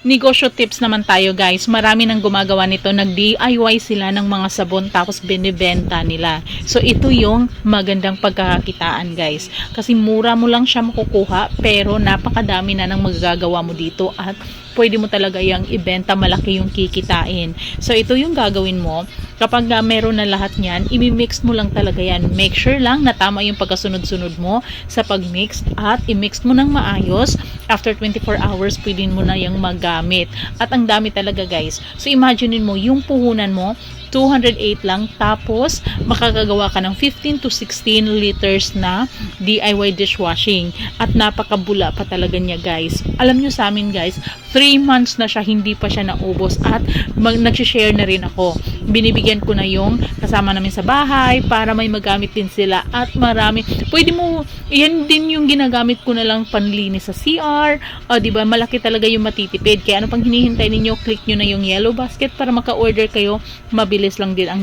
negosyo tips naman tayo guys. Marami nang gumagawa nito. Nag-DIY sila ng mga sabon tapos binibenta nila. So ito yung magandang pagkakakitaan guys. Kasi mura mo lang siya makukuha pero napakadami na ng magagawa mo dito at pwede mo talaga yung ibenta, malaki yung kikitain. So ito yung gagawin mo. Kapag meron na lahat niyan, i-mix mo lang talaga yan. Make sure lang na tama yung pagkasunod-sunod mo sa pag-mix at i-mix mo ng maayos. After 24 hours, pwede mo na yung magamit. At ang dami talaga guys. So imagine mo, yung puhunan mo, 208 lang, tapos makakagawa ka ng 15 to 16 liters na DIY dishwashing at napakabula pa talaga niya guys. Alam nyo sa amin guys, 3 months na siya, hindi pa siya naubos at nag-share na rin ako. Binibigyan ko na yung kasama namin sa bahay para may magamit din sila at marami. Pwede mo, yan din yung ginagamit ko na lang panlinis sa CR. O diba, malaki talaga yung matitipid. Kaya ano pang hinihintay ninyo, click nyo na yung yellow basket para maka-order kayo. Mabilis lang din ang